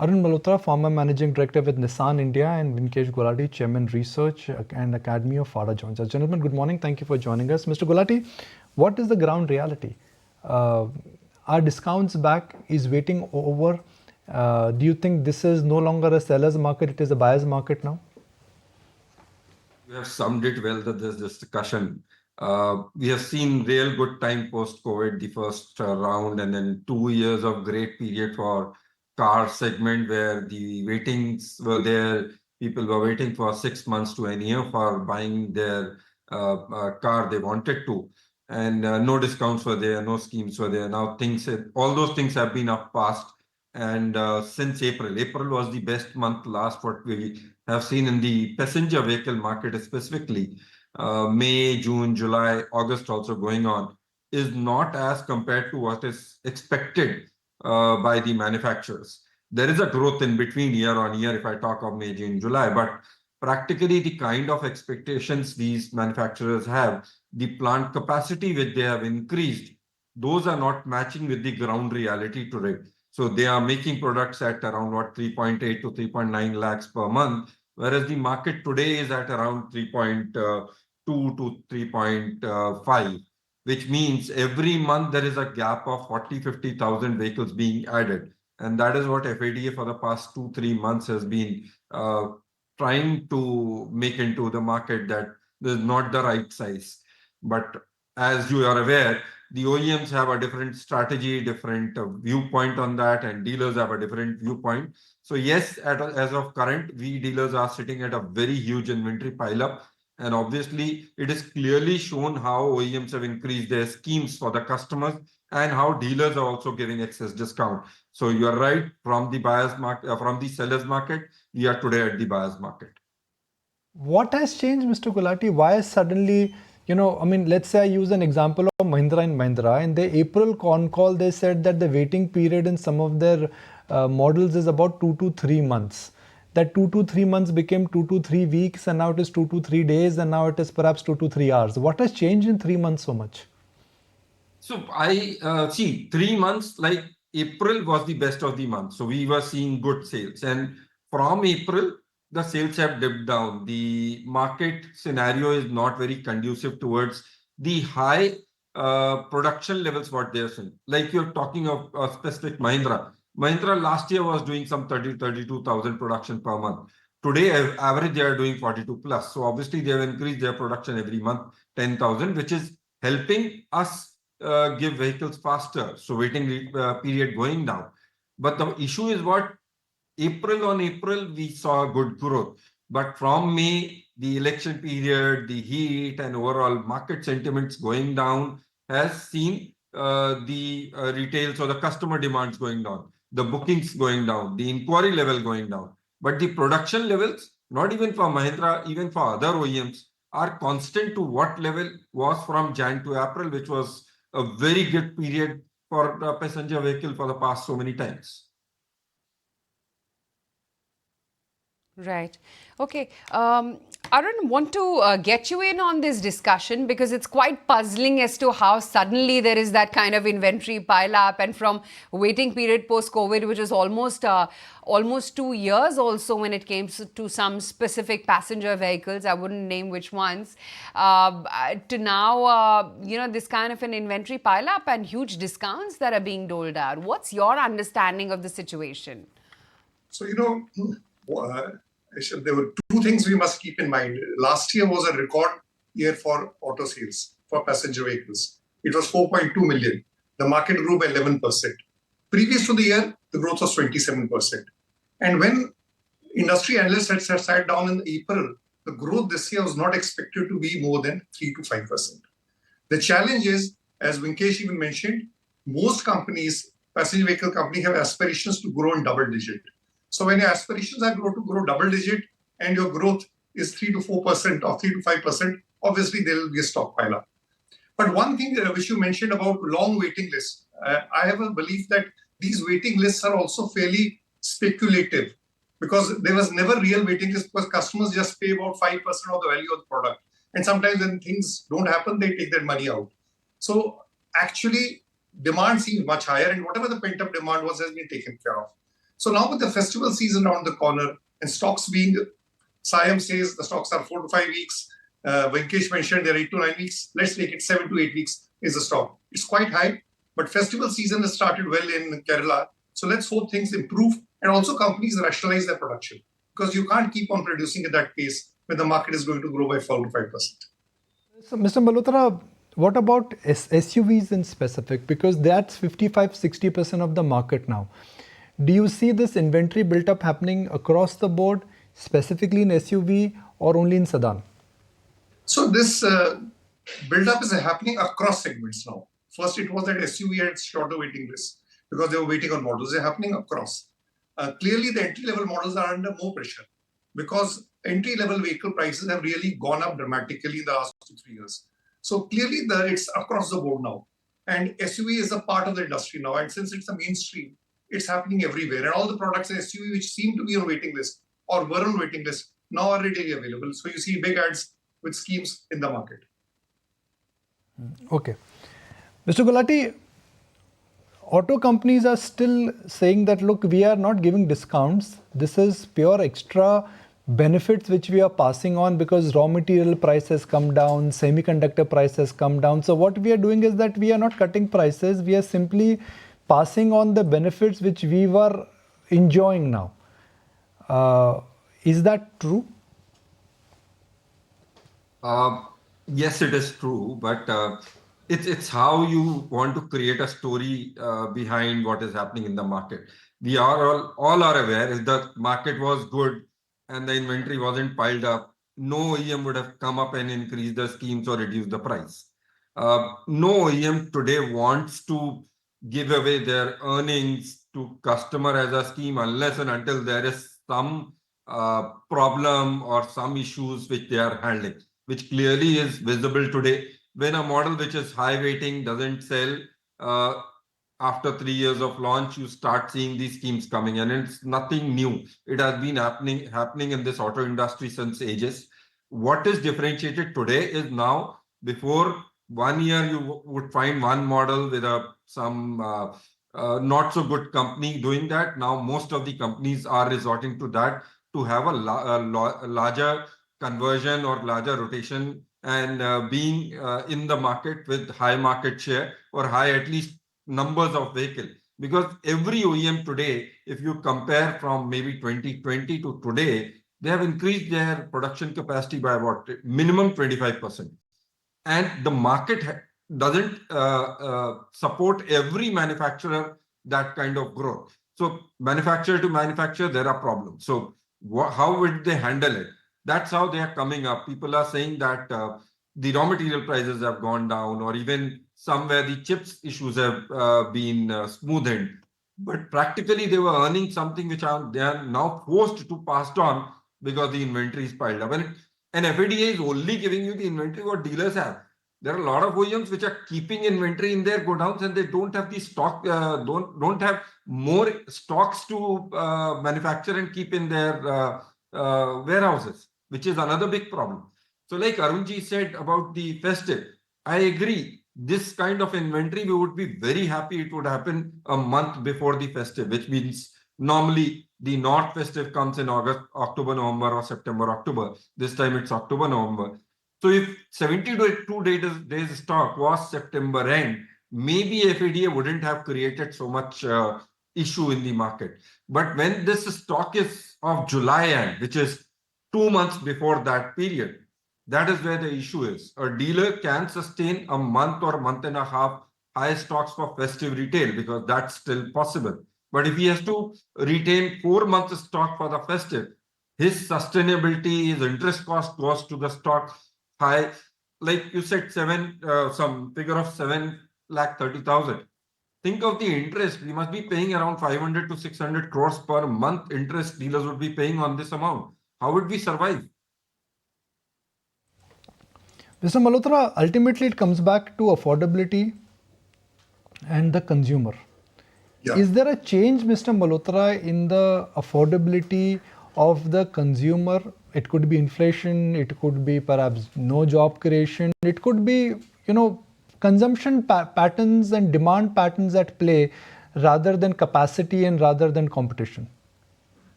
Arun Malhotra, former Managing Director with Nissan India, and Vinkesh Gulati, Chairman Research and Academy of FADA joins us. Gentlemen, good morning. Thank you for joining us. Mr. Gulati, what is the ground reality? Are discounts back? Is waiting over? Do you think this is no longer a seller's market, it is a buyer's market now? You have summed it well that this discussion. We have seen real good time post-COVID, the first round, and then 2 years of great period for car segment where the waitings were there. People were waiting for 6 months to a year for buying their car they wanted to. And no discounts were there, no schemes were there. Now all those things have been up past. And since April was the best month last what we have seen in the passenger vehicle market specifically. May, June, July, August also going on is not as compared to what is expected by the manufacturers. There is a growth in between year on year if I talk of May, June, July, but practically the kind of expectations these manufacturers have, the plant capacity which they have increased, those are not matching with the ground reality today. So they are making products at around 3.8 to 3.9 lakhs per month, whereas the market today is at around 3.2 to 3.5, which means every month there is a gap of 40-50,000 vehicles being added. And that is what FADA for the past 2-3 months has been trying to make into the market, that this is not the right size. But as you are aware, the OEMs have a different strategy, different viewpoint on that, and dealers have a different viewpoint. So yes, as of current, we dealers are sitting at a very huge inventory pileup. And obviously, it is clearly shown how OEMs have increased their schemes for the customers and how dealers are also giving excess discount. So you are right, from the buyer's market, from the seller's market, we are today at the buyer's market. What has changed, Mr. Gulati? Why suddenly, let's say I use an example of Mahindra and Mahindra. In the April con call, they said that the waiting period in some of their models is about 2 to 3 months. That 2 to 3 months became 2 to 3 weeks, and now it is 2 to 3 days, and now it is perhaps 2 to 3 hours. What has changed in 3 months so much? So I see 3 months, like April was the best of the month. So we were seeing good sales. And from April, the sales have dipped down. The market scenario is not very conducive towards the high production levels what they're seeing. Like you're talking of a specific Mahindra. Mahindra last year was doing some 32,000 production per month. Today, average, they are doing 42 plus. So obviously, they have increased their production every month, 10,000, which is helping us give vehicles faster. So waiting period going down. But the issue is what April on April, we saw good growth. But from May, the election period, the heat and overall market sentiments going down has seen the retail, so the customer demands going down, the bookings going down, the inquiry level going down. But the production levels, not even for Mahindra, even for other OEMs, are constant to what level was from Jan to April, which was a very good period for a passenger vehicle for the past so many times. Right. Okay. Arun, want to get you in on this discussion because it's quite puzzling as to how suddenly there is that kind of inventory pile up, and from waiting period post-COVID, which is almost 2 years also when it came to some specific passenger vehicles, I wouldn't name which ones, to now, this kind of an inventory pile up and huge discounts that are being doled out. What's your understanding of the situation? So, there were two things we must keep in mind. Last year was a record year for auto sales for passenger vehicles. It was 4.2 million. The market grew by 11%. Previous to the year, the growth was 27%. And when industry analysts had sat down in April, the growth this year was not expected to be more than 3 to 5%. The challenge is, as Vinkesh even mentioned, most companies, passenger vehicle companies, have aspirations to grow in double digit. So when your aspirations are to grow double digit and your growth is 3 to 4% or 3 to 5%, obviously there will be a stockpile up. But one thing which you mentioned about long waiting lists, I have a belief that these waiting lists are also fairly speculative because there was never real waiting list because customers just pay about 5% of the value of the product. And sometimes when things don't happen, they take their money out. So actually, demand seems much higher and whatever the pent-up demand was has been taken care of. So now with the festival season around the corner and stocks being, Siam says the stocks are 4 to 5 weeks. Vinkesh mentioned they're 8 to 9 weeks. Let's take it 7 to 8 weeks is the stock. It's quite high, but festival season has started well in Kerala. So let's hope things improve and also companies rationalize their production, because you can't keep on producing at that pace when the market is going to grow by 4 to 5%. So, Mr. Malhotra, what about SUVs in specific? Because that's 55-60% of the market now. Do you see this inventory built up happening across the board, specifically in SUV or only in sedan? So this build-up is happening across segments now. First, it was that SUV had shorter waiting lists because they were waiting on models. They're happening across. Clearly, the entry-level models are under more pressure because entry-level vehicle prices have really gone up dramatically in the last 2-3 years. So clearly, it's across the board now. And SUV is a part of the industry now. And since it's a mainstream, it's happening everywhere. And all the products in SUV which seem to be on waiting list or were on waiting list now are readily available. So you see big ads with schemes in the market. Okay. Mr. Gulati, auto companies are still saying that, look, we are not giving discounts. This is pure extra benefits which we are passing on because raw material prices come down, semiconductor prices come down. So what we are doing is that we are not cutting prices. We are simply passing on the benefits which we were enjoying now. Is that true? Yes, it is true, but it's how you want to create a story behind what is happening in the market. We are all are aware if the market was good and the inventory wasn't piled up, no OEM would have come up and increased the schemes or reduced the price. No OEM today wants to give away their earnings to customer as a scheme unless and until there is some problem or some issues which they are handling, which clearly is visible today. When a model which is high weighting doesn't sell, after 3 years of launch, you start seeing these schemes coming, and it's nothing new. It has been happening in this auto industry since ages. What is differentiated today is now, before 1 year, you would find one model with some not so good company doing that. Now, most of the companies are resorting to that to have a larger conversion or larger rotation and being in the market with high market share or high at least numbers of vehicle. Because every OEM today, if you compare from maybe 2020 to today, they have increased their production capacity by what? Minimum 25%. And the market doesn't support every manufacturer that kind of growth. So manufacturer to manufacturer, there are problems. So how would they handle it? That's how they are coming up. People are saying that the raw material prices have gone down, or even somewhere the chips issues have been smoothened. But practically they were earning something which they are now forced to pass on because the inventory is piled up. And FADA is only giving you the inventory what dealers have. There are a lot of OEMs which are keeping inventory in their godowns and they don't have the stock, don't have more stocks to manufacture and keep in their warehouses, which is another big problem. So like Arunji said about the Festive, I agree. This kind of inventory, we would be very happy it would happen a month before the Festive, which means normally the North Festive comes in August, October, November, or September, October. This time it's October, November. So if 72 days stock was September end, maybe FADA wouldn't have created so much issue in the market. But when this stock is of July end, which is 2 months before that period, that is where the issue is. A dealer can sustain a month or a month and a half high stocks for festive retail because that's still possible. But if he has to retain 4 months stock for the festive, his sustainability, his interest cost goes to the stock high. Like you said, some figure of 7,30,000. Think of the interest. We must be paying around 500 to 600 crores per month interest dealers would be paying on this amount. How would we survive? Mr. Malhotra, ultimately it comes back to affordability and the consumer. Yeah. Is there a change, Mr. Malhotra, in the affordability of the consumer? It could be inflation, it could be perhaps no job creation, it could be, consumption patterns and demand patterns at play rather than capacity and rather than competition?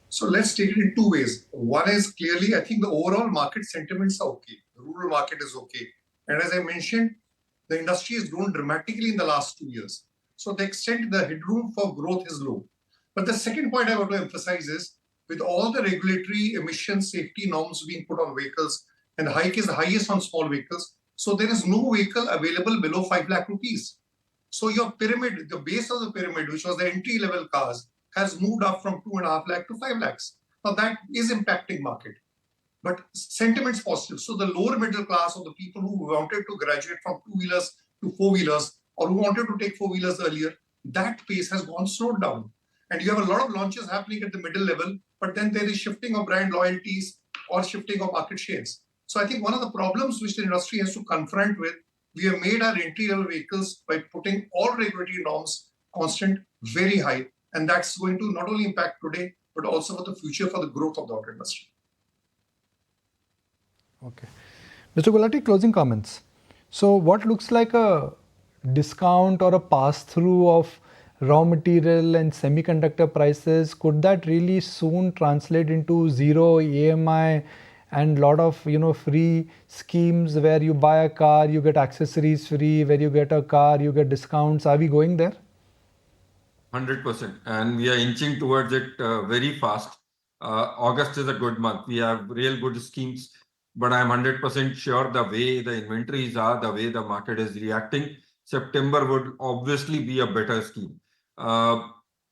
So let's take it in two ways. One is clearly, I think the overall market sentiments are okay. The rural market is okay. And as I mentioned, the industry has grown dramatically in the last 2 years. So the extent the headroom for growth is low. But the second point I want to emphasize is with all the regulatory emission safety norms being put on vehicles, and the hike is the highest on small vehicles, so there is no vehicle available below 5 lakh rupees. So your pyramid, the base of the pyramid, which was the entry level cars, has moved up from 2.5 lakh to 5 lakhs. Now that is impacting market, but sentiment's positive. So the lower middle class or the people who wanted to graduate from two-wheelers to four-wheelers or who wanted to take four-wheelers earlier, that pace has gone slowed down. And you have a lot of launches happening at the middle level, but then there is shifting of brand loyalties or shifting of market shares. So I think one of the problems which the industry has to confront with, we have made our entry-level vehicles by putting all regulatory norms constant very high. And that's going to not only impact today, but also for the future for the growth of the auto industry. Okay. Mr. Gulati, closing comments. So what looks like a discount or a pass-through of raw material and semiconductor prices, could that really soon translate into zero EMI and lot of free schemes where you buy a car, you get accessories free, where you get a car, you get discounts? Are we going there? 100%. And we are inching towards it very fast. August is a good month. We have real good schemes, but I'm 100% sure the way the inventories are, the way the market is reacting, September would obviously be a better scheme.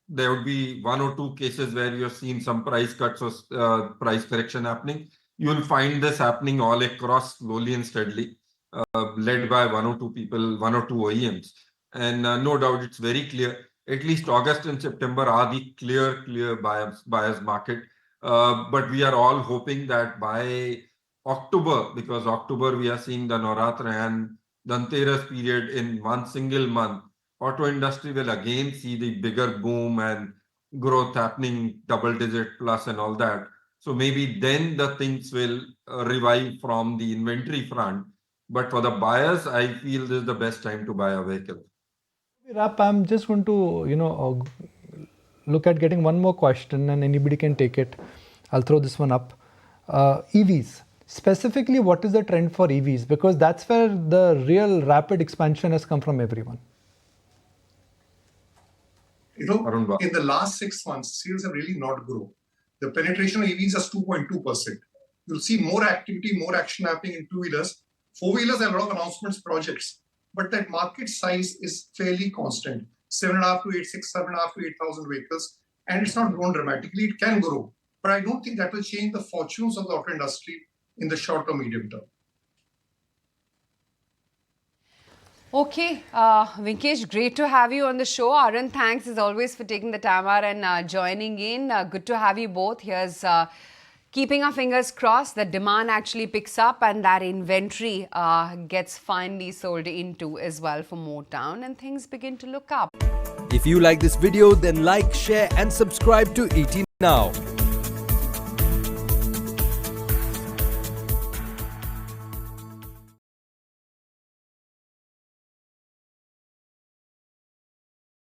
There would be one or two cases where you have seen some price cuts or price correction happening. You will find this happening all across slowly and steadily, led by one or two people, one or two OEMs. And no doubt, it's very clear. At least August and September are the clear buyers market. But we are all hoping that by October, because October we are seeing the Navratri and Dhanteras period in one single month, auto industry will again see the bigger boom and growth happening, double digit plus and all that. So maybe then the things will revive from the inventory front. But for the buyers, I feel this is the best time to buy a vehicle. Wrap, I'm just going to, look at getting one more question and anybody can take it. I'll throw this one up. EVs. Specifically, what is the trend for EVs? Because that's where the real rapid expansion has come from everyone. In the last 6 months, sales have really not grown. The penetration of EVs is 2.2%. You'll see more activity, more action happening in two-wheelers. Four-wheelers have a lot of announcements, projects, but that market size is fairly constant. 7.5 to 7.5 to 8,000 vehicles, and it's not grown dramatically. It can grow, but I don't think that will change the fortunes of the auto industry in the short or medium term. Okay, Vinkesh, great to have you on the show. Arun, thanks as always for taking the time out and joining in. Good to have you both. Here's keeping our fingers crossed that demand actually picks up and that inventory gets finally sold into as well for Motown and things begin to look up. If you like this video, then like, share and subscribe to ET Now.